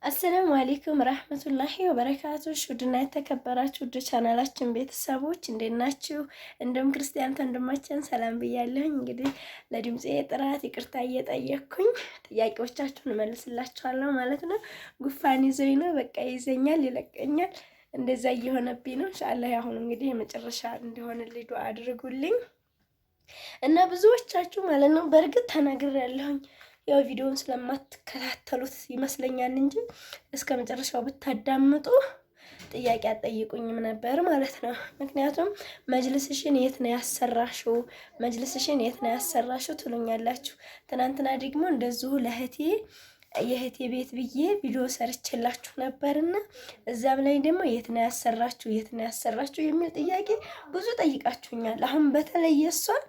አሰላሙ አለይኩም ረህመቱላሂ ወበረካቱ። ውድና የተከበራችሁ ውድ ቻናላችን ቤተሰቦች እንዴት ናችሁ? እንደም ክርስቲያን ወንድሞቼን ሰላም ብያለሁኝ። እንግዲህ ለድምጼ ጥራት ይቅርታ እየጠየቅኩኝ ጥያቄዎቻችሁን እመልስላችኋለሁ ማለት ነው። ጉፋን ይዞኝ ነው፣ በቃ ይዘኛል፣ ይለቀኛል፣ እንደዛ እየሆነብኝ ነው። ኢንሻአላህ አሁን እንግዲህ የመጨረሻ እንዲሆንልኝ ዱአ አድርጉልኝ እና ብዙዎቻችሁ ማለት ነው በእርግጥ ተናግሬያለሁኝ ያው ቪዲዮውን ስለማትከታተሉት ይመስለኛል እንጂ እስከ መጨረሻው ብታዳምጡ ጥያቄ አትጠይቁኝም ነበር ማለት ነው። ምክንያቱም መጅልስሽን የት ነው ያሰራሽው? መጅልስሽን የት ነው ያሰራሽው ትሉኛላችሁ። ትናንትና ደግሞ እንደዚሁ የእህቴ ቤት ብዬ ቪዲዮ ሰርችላችሁ ነበርና እዛም ላይ ደግሞ የት ነው ያሰራችሁ የሚል ጥያቄ ብዙ ጠይቃችሁኛል። አሁን በተለይ እሷን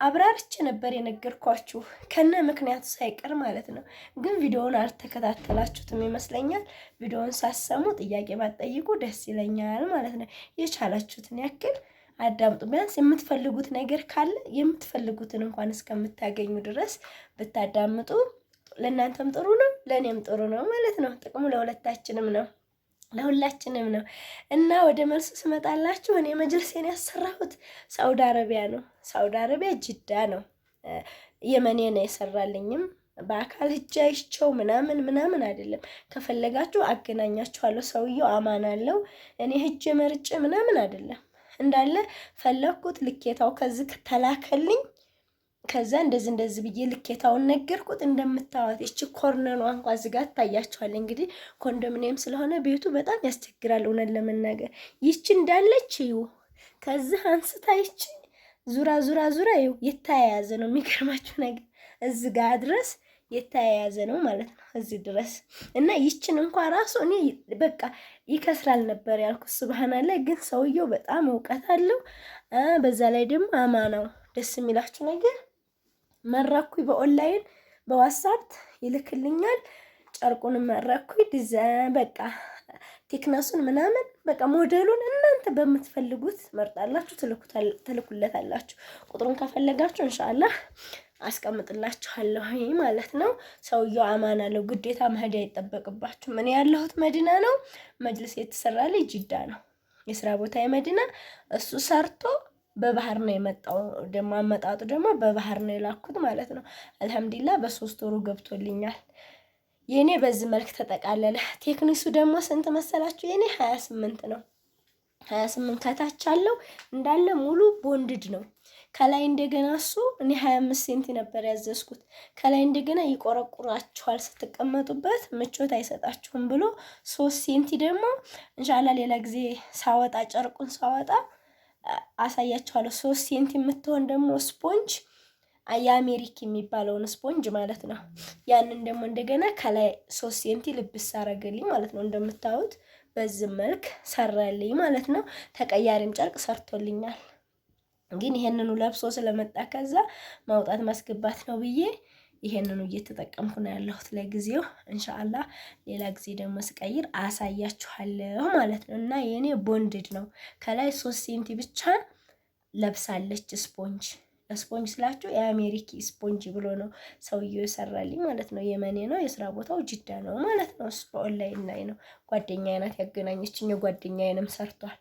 አብራርቼ ነበር የነገርኳችሁ ከነ ምክንያቱ ሳይቀር ማለት ነው። ግን ቪዲዮውን አልተከታተላችሁትም ይመስለኛል። ቪዲዮውን ሳሰሙ ጥያቄ ባትጠይቁ ደስ ይለኛል ማለት ነው። የቻላችሁትን ያክል አዳምጡ። ቢያንስ የምትፈልጉት ነገር ካለ የምትፈልጉትን እንኳን እስከምታገኙ ድረስ ብታዳምጡ ለእናንተም ጥሩ ነው፣ ለእኔም ጥሩ ነው ማለት ነው። ጥቅሙ ለሁለታችንም ነው፣ ለሁላችንም ነው። እና ወደ መልሱ ስመጣላችሁ እኔ መጅልሴን ያሰራሁት ሳውዲ አረቢያ ነው። ሳውዲ አረቢያ ጅዳ ነው። የመኔ ነው የሰራልኝም በአካል ሂጄ አይቼው ምናምን አይደለም። ከፈለጋችሁ አገናኛችኋለሁ። ሰውየው አማን አለው። እኔ ሂጄ መርጬ ምናምን አይደለም። እንዳለ ፈለኩት፣ ልኬታው ከዚህ ተላከልኝ። ከዛ እንደዚህ ብዬ ልኬታውን ነገርኩት። እንደምታዋት እቺ ኮርነሯ እንኳን ዝጋ ታያችኋል። እንግዲህ ኮንዶሚኒየም ስለሆነ ቤቱ በጣም ያስቸግራል። እውነት ለመናገር ይቺ እንዳለች ይው ከዚህ አንስታ ይቺ ዙራ ይው የተያያዘ ነው። የሚገርማችሁ ነገር እዚህ ጋር ድረስ የተያያዘ ነው ማለት ነው፣ እዚህ ድረስ እና ይችን እንኳን ራሱ እኔ በቃ ይከስራል ነበር ያልኩት። ሱብሃንአላህ። ግን ሰውየው በጣም እውቀት አለው። በዛ ላይ ደግሞ አማናው ደስ የሚላችሁ ነገር መረኩኝ። በኦንላይን በዋትስአፕ ይልክልኛል። ጨርቁን መረኩኝ። ዲዛይን በቃ ቴክነሱን ምናምን በቃ ሞዴሉን እናንተ በምትፈልጉት መርጣላችሁ ትልኩለታላችሁ። ቁጥሩን ከፈለጋችሁ ኢንሻአላህ አስቀምጥላችኋለሁ ማለት ነው። ሰውየው አማና ነው። ግዴታ መሄድ አይጠበቅባችሁም። እኔ ያለሁት መዲና ነው። መጅልስ የተሰራልኝ ጅዳ ነው። የስራ ቦታ የመዲና እሱ ሰርቶ በባህር ነው የመጣው። ደግሞ አመጣጡ ደግሞ በባህር ነው የላኩት ማለት ነው። አልሐምዱሊላህ በ3 ወሩ ገብቶልኛል። የኔ በዚህ መልክ ተጠቃለለ። ቴክኒሱ ደግሞ ስንት መሰላችሁ? የኔ 28 ነው። 28 ከታች አለው እንዳለ ሙሉ ቦንድድ ነው። ከላይ እንደገና እሱ እኔ 25 ሴንቲ ነበር ያዘዝኩት። ከላይ እንደገና ይቆረቁራችኋል ስትቀመጡበት ምቾት አይሰጣችሁም ብሎ 3 ሴንቲ ደግሞ ኢንሻአላህ ሌላ ጊዜ ሳወጣ ጨርቁን ሳወጣ አሳያችኋለሁ። 3 ሴንቲ የምትሆን ደግሞ ስፖንጅ የአሜሪክ የሚባለውን ስፖንጅ ማለት ነው። ያንን ደግሞ እንደገና ከላይ 3 ሴንቲ ልብስ አረገልኝ ማለት ነው። እንደምታዩት በዚህ መልክ ሰራልኝ ማለት ነው። ተቀያሪም ጨርቅ ሰርቶልኛል። ግን ይሄንኑ ለብሶ ስለመጣ ከዛ ማውጣት ማስገባት ነው ብዬ ይሄንኑ እየተጠቀምኩ ነው ያለሁት ለጊዜው። ኢንሻአላህ ሌላ ጊዜ ደግሞ ስቀይር አሳያችኋለሁ ማለት ነው። እና የኔ ቦንድድ ነው። ከላይ 3 ሴንቲ ብቻ ለብሳለች ስፖንጅ ስላችሁ የአሜሪካ ስፖንጅ ብሎ ነው ሰውየው የሰራልኝ ማለት ነው። የመኔ ነው። የስራ ቦታው ጅዳ ነው ማለት ነው። እሱ ኦንላይን ላይ ነው። ጓደኛዬ ናት ያገናኘችኝ። የጓደኛዬንም ሰርቷል።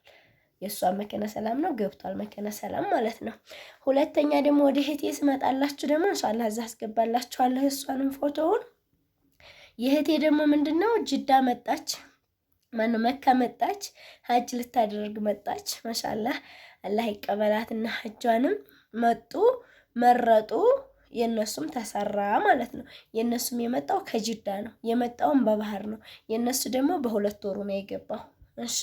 የእሷ መከነ ሰላም ነው ገብቷል። መከነ ሰላም ማለት ነው። ሁለተኛ ደግሞ ወደ እህቴ ስመጣላችሁ ደግሞ ኢንሻአላህ እዛ አስገባላችኋለሁ የእሷንም ፎቶውን። የእህቴ ደግሞ ምንድነው ጅዳ መጣች፣ መካ መጣች፣ ሀጅ ልታደርግ መጣች። ማሻአላህ አላህ ይቀበላትና ሀጇንም መረጡ። የነሱም ተሰራ ማለት ነው። የነሱም የመጣው ከጅዳ ነው። የመጣውም በባህር ነው። የነሱ ደግሞ በ2 ወሩ ነው የገባው። እሺ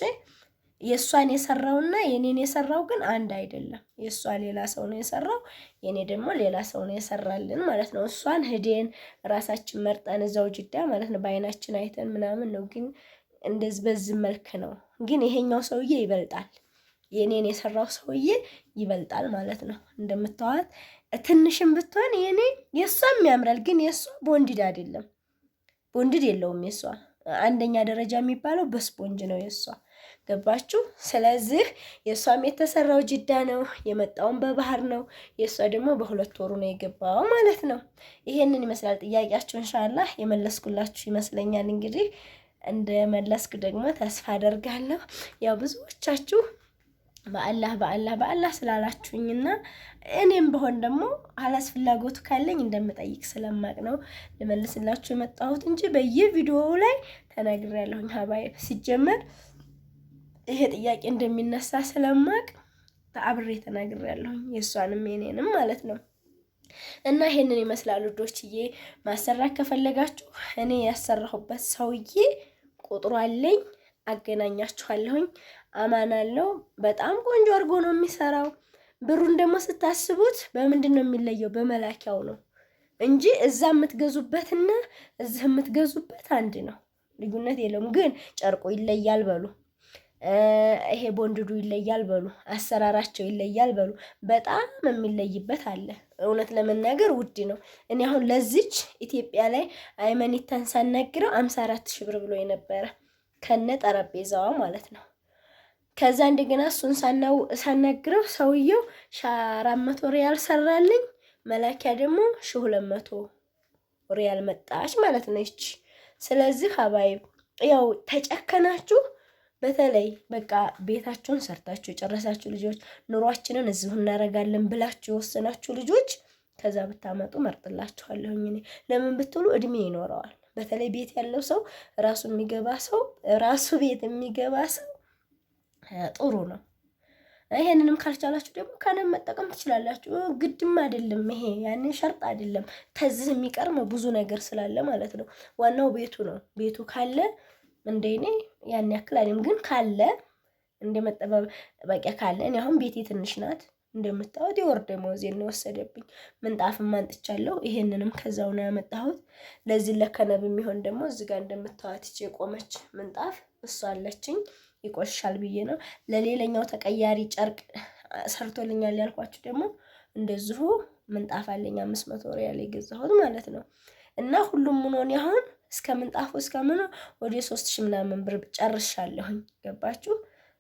የሷን የሰራውና የኔን የሰራው ግን አንድ አይደለም። የሷ ሌላ ሰው ነው የሰራው፣ የኔ ደግሞ ሌላ ሰው ነው የሰራልን ማለት ነው። እሷን ሄደን ራሳችን መርጠን እዛው ጅዳ ማለት ነው በአይናችን አይተን ምናምን ነው። ግን እንደዚህ በዚህ መልክ ነው። ግን ይሄኛው ሰውዬ ይበልጣል። የኔን የሰራው ሰውዬ ይበልጣል ማለት ነው። እንደምታዋት ትንሽም ብትሆን የሷም ያምራል። ግን የሷ ቦንድድ አይደለም፣ ቦንድድ የለውም። የሷ አንደኛ ደረጃ የሚባለው በስፖንጅ ነው የሷ። ገባችሁ? ስለዚህ የሷም የተሰራው ጅዳ ነው፣ የመጣውን በባህር ነው። የሷ ደግሞ በ2 ወሩ ነው የገባው ማለት ነው። ይሄንን ይመስላል ጥያቄያችሁ። ኢንሻአላህ የመለስኩላችሁ ይመስለኛል። እንግዲህ እንደመለስኩ ደግሞ ተስፋ አደርጋለሁ። ያው ብዙዎቻችሁ በአላህ ስላላችሁኝና እኔም በሆን ደግሞ አላስፈላጎቱ ካለኝ እንደምጠይቅ ስለማቅ ነው ልመልስላችሁ የመጣሁት እንጂ በየቪዲዮው ላይ ተናግሬያለሁኝ። ሀባይ ሲጀመር ይሄ ጥያቄ እንደሚነሳ ስለማቅ አብሬ ተናግሬያለሁኝ፣ የእሷንም የኔንም ማለት ነው። እና ይሄንን ይመስላል ውዶችዬ። ማሰራት ከፈለጋችሁ እኔ ያሰራሁበት ሰውዬ ቁጥሩ አለኝ፣ አገናኛችኋለሁኝ። አማናለው። በጣም ቆንጆ አድርጎ ነው የሚሰራው። ብሩን ደግሞ ስታስቡት በምንድን ነው የሚለየው? በመላኪያው ነው እንጂ እዛ የምትገዙበትና እዚህ የምትገዙበት አንድ ነው፣ ልዩነት የለውም። ግን ጨርቆ ይለያል በሉ፣ ይሄ ቦንድዱ ይለያል በሉ፣ አሰራራቸው ይለያል በሉ። በጣም የሚለይበት አለ። እውነት ለመናገር ውድ ነው። እኔ አሁን ለዚች ኢትዮጵያ ላይ አይመኒታን ሳናግረው 54,000 ብር ብሎ የነበረ ከነ ጠረጴዛዋ ማለት ነው። ከዛ እንደገና እሱን ሳናግረው ሰውየው 400 ሪያል ሰራልኝ። መላኪያ ደግሞ 200 ሪያል መጣች ማለት ነው ይቺ። ስለዚህ ሀባይ ያው ተጨከናችሁ፣ በተለይ በቃ ቤታችሁን ሰርታችሁ የጨረሳችሁ ልጆች፣ ኑሯችንን እዚሁ እናደርጋለን ብላችሁ የወሰናችሁ ልጆች ከዛ ብታመጡ መርጥላችኋለሁኝ። እኔ ለምን ብትሉ እድሜ ይኖረዋል። በተለይ ቤት ያለው ሰው ራሱ ቤት የሚገባ ሰው ጥሩ ነው። ይሄንንም ካልቻላችሁ ደግሞ ከነም መጠቀም ትችላላችሁ። ግድም አይደለም፣ ይሄ ያን ሸርጥ አይደለም። ከዚህ የሚቀርም ብዙ ነገር ስላለ ማለት ነው። ዋናው ቤቱ ነው። ቤቱ ካለ እንደኔ ያን ያክል አይደለም፣ ግን ካለ እንደመጠባበቂያ ካለ። እኔ አሁን ቤቴ ትንሽ ናት እንደምታዩት፣ የወር ደመወዜን ነው ወሰደብኝ። ምንጣፍም አንጥቻለሁ። ይሄንንም ከዛው ነው ያመጣሁት። ለዚህ ለከነብ የሚሆን ደግሞ እዚህ ጋር እንደምታዩት እቺ የቆመች ምንጣፍ እሷ አለችኝ። ይቆሻል ብዬ ነው። ለሌላኛው ተቀያሪ ጨርቅ ሰርቶልኛል ያልኳችሁ ደግሞ እንደዚሁ ምንጣፍ አለኝ 500 ሪያል የገዛሁት ማለት ነው። እና ሁሉም ምን አሁን እስከ ምንጣፉ እስከ ምን ወደ 3000 ምናምን ብር ጨርሻለሁኝ። ገባችሁ?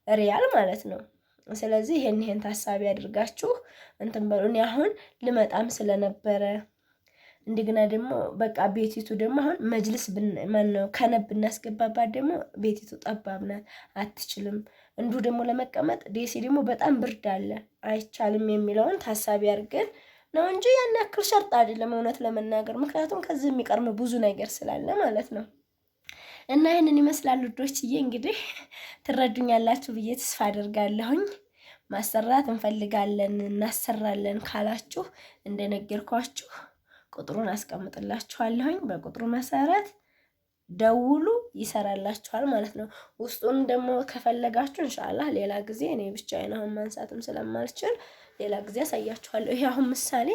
ሪያል ማለት ነው። ስለዚህ ይሄን ታሳቢ አድርጋችሁ እንትን በሉ። እኔ አሁን ልመጣም ስለነበረ እንደገና ደግሞ በቃ ቤቲቱ ደግሞ አሁን መጅልስ ከነብ እናስገባባት ደግሞ ቤቲቱ ጠባብ ናት፣ አትችልም። እንዱ ደግሞ ለመቀመጥ ደሴ ደግሞ በጣም ብርድ አለ፣ አይቻልም የሚለውን ታሳቢ አድርገን ነው እንጂ ያን ያክል ሸርጥ አይደለም እውነት ለመናገር። ምክንያቱም ከዚህ የሚቀርም ብዙ ነገር ስላለ ማለት ነው። እና ይሄንን ይመስላል ውዶችዬ። እንግዲህ ትረዱኛላችሁ ብዬ ተስፋ አደርጋለሁኝ። ማሰራት እንፈልጋለን እናሰራለን ካላችሁ እንደነገርኳችሁ ቁጥሩን አስቀምጥላችኋለሁኝ። በቁጥሩ መሰረት ደውሉ፣ ይሰራላችኋል ማለት ነው። ውስጡን ደግሞ ከፈለጋችሁ ኢንሻአላህ ሌላ ጊዜ እኔ ብቻዬን አሁን ማንሳትም ስለማልችል ሌላ ጊዜ አሳያችኋለሁ። ይሄ አሁን ምሳሌ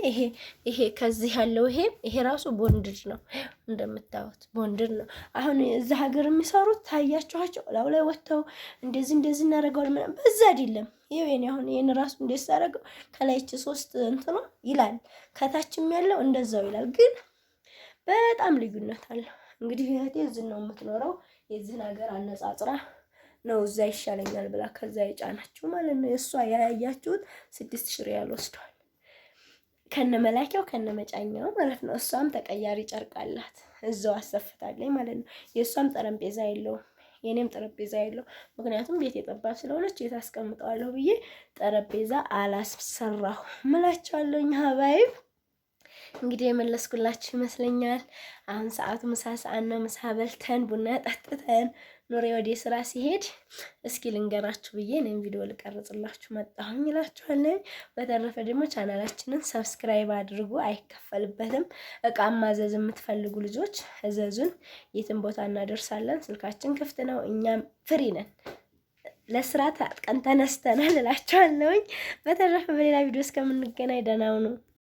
ይሄ ከዚህ ያለው ይሄ ራሱ ቦንድድ ነው፣ እንደምታዩት ቦንድድ ነው። አሁን እዛ ሀገር የሚሰሩት ታያችኋቸው ላው ላይ ወጥተው እንደዚህ እናደርገዋለን ምናምን፣ በዛ አይደለም። ይሄን አሁን ይሄን ራሱ እንደዚህ አደረገው ከላይች 3 እንትኑ ይላል፣ ከታችም ያለው እንደዛው ይላል። ግን በጣም ልዩነት አለው። እንግዲህ እህቴ እዚህ ነው የምትኖረው። የዚህን ሀገር አነጻጽራ ነው እዛ ይሻለኛል ብላ ከዛ የጫናችሁ ማለት ነው። የእሷ ያያችሁት 6000 ሪያል ወስዷል፣ ከነ መላኪያው ከነ መጫኛው ማለት ነው። እሷም ተቀያሪ ጨርቅ አላት እዛው አሰፍታለኝ ማለት ነው። የእሷም ጠረጴዛ የለውም፣ የኔም ጠረጴዛ የለው። ምክንያቱም ቤት የጠባብ ስለሆነች የት አስቀምጠዋለሁ ብዬ ጠረጴዛ አላሰራሁ ምላችኋለሁኝ ሀባይብ። እንግዲህ የመለስኩላችሁ ይመስለኛል። አሁን ሰዓቱ ምሳ ሰዓት ነው። ምሳ በልተን ቡና ጠጥተን ኑሬ ወደ ስራ ሲሄድ እስኪ ልንገራችሁ ብዬ እኔም ቪዲዮ ልቀርጽላችሁ መጣሁኝ እላችኋለሁ። በተረፈ ደግሞ ቻናላችንን ሰብስክራይብ አድርጉ፣ አይከፈልበትም። እቃ ማዘዝ የምትፈልጉ ልጆች እዘዙን፣ የትም ቦታ እናደርሳለን። ስልካችን ክፍት ነው፣ እኛም ፍሪ ነን። ለስራ ታጥቀን ተነስተናል እላችኋለሁ። በተረፈ በሌላ ቪዲዮ እስከምንገናኝ ደህና ሁኑ።